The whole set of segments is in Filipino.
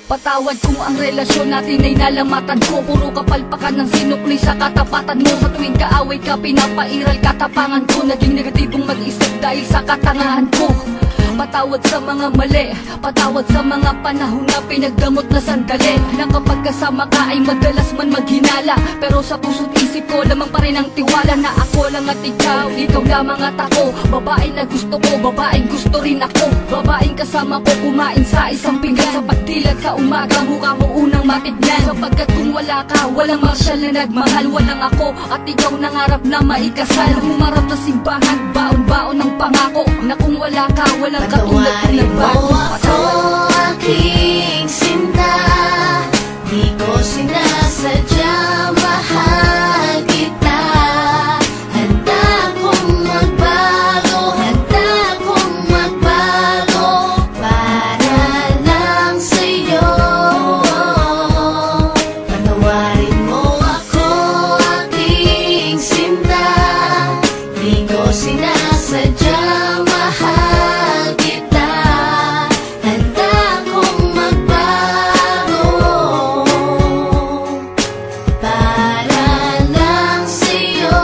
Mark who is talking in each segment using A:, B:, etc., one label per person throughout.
A: Patawad kung ang relasyon natin ay nalamatan ko. Puro kapalpakan ng sinukli sa katapatan mo. Sa tuwing kaaway ka, pinapairal katapangan ko. Naging negatibong mag-isip dahil sa katangahan ko. Patawad sa mga mali, patawad sa mga panahon na pinagdamot na sandali. Na kapag kasama ka ay madalas man maghinala, pero sa puso't isip ko lamang pa rin ang tiwala na ako lang at ikaw lamang at ako. Babae na gusto ko, babaeng gusto rin ako. Babaeng kasama ko kumain sa isang pinggan. Sa pagdilat sa umaga, mukha mo unang matignan. Sapagkat kung wala ka, walang marsyal na nagmahal. Walang ako at ikaw nangarap na maikasal. Humarap sa simbahan, baon-baon ng pangako na kung wala ka, walang
B: patawarin mo ako, aking sinta. Di ko sinasadya, mahal kita. Handa kong magbago, handa kong magbago para lang sa'yo. Patawarin mo ako, aking sinta. Di ko sinasadya, mahal kita. Handa kong magbago para lang sa'yo.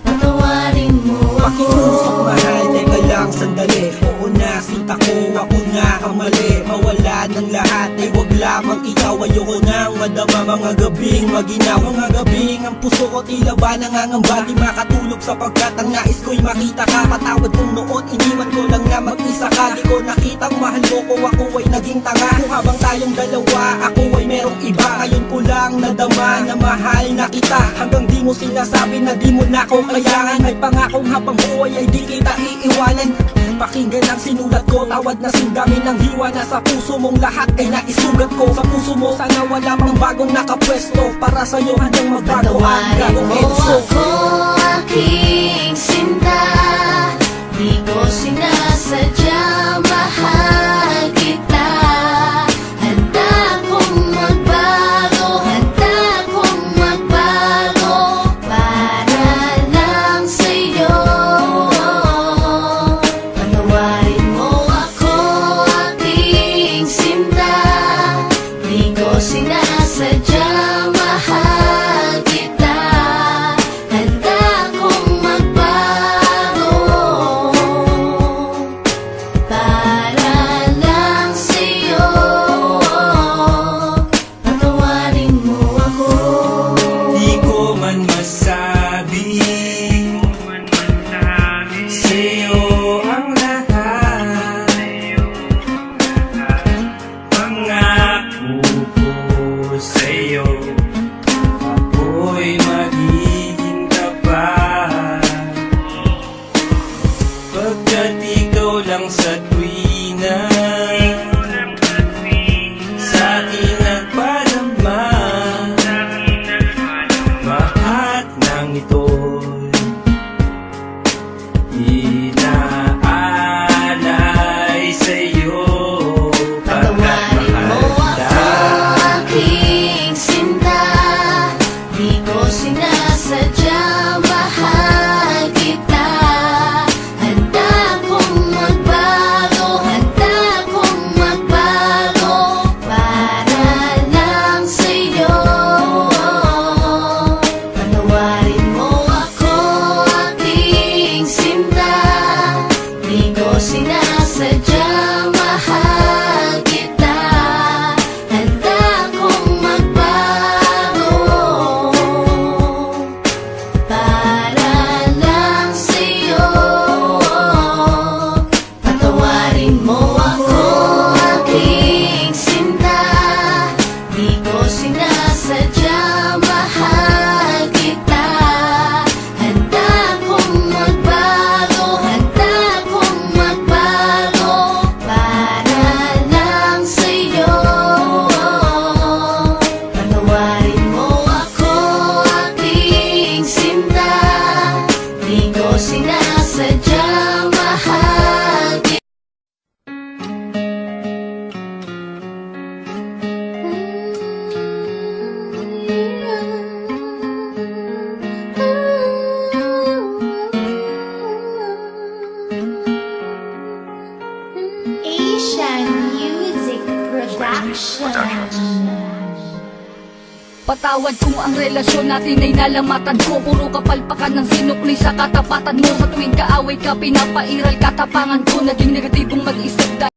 B: Patawarin mo ako.
C: Pakiusap mahal, teka lang sandali. Oo na, sinta ko, ako na ang mali. Mawala ng lahat, ay wag lamang ikaw. Ayoko nang madama mga gabing maginaw. Mga gabing ang puso ko tila ba nangangamba. Di makatulog sapagkat ang nais ko'y makita ka. Patawad kung noon iniwan ko lang na mag-isa ka. Di ko nakitang mahal mo ko, ako ay naging tanga. Kung habang tayong dalawa, ako ay merong iba. Ngayon ko lang nadama na mahal na kita. Hanggang di mo sinasabi na di mo na ko kailangan. May pangakong habang buhay ay di kita iiwanan. Pakinggan ang sinulat ko, tawad na singgamin ng hiwa na sa puso mong lahat ay naisugat ko. Sa puso mo sana wala pang bagong nakapwesto. Para sa'yo hanggang magbago ang
B: Patawarin
C: gagong
B: mo
C: edso.
B: ako, aking sinta. Di ko sinasadya, mahal kita. Handa kong magbago, handa kong magbago para lang sa'yo. Patawarin mo ako, aking sinta. Di ko sinasadya, mahal kita. Handa kong magbago para lang sa'yo. Patawarin mo ako.
C: Di ko man masabi sa'yo ang lahat. Pangako ko sa'yo, ako'y magiging tapat. Pagkat ikaw lang sa tuwina sa akin nagpadama. Lahat ng ito'y inaalay sa'yo. Pagkat
B: Patawarin mo
C: mahal
B: ako,
C: kita.
B: aking sinta. Di ko sinasadya, mahal kita. Handa kong magbago.
A: Patawad kung ang relasyon natin ay nalamatan ko. Puro kapalpakan ng sinukli sa katapatan mo. Sa tuwing kaaway ka, pinapairal katapangan ko. Naging negatibong mag-isip dahil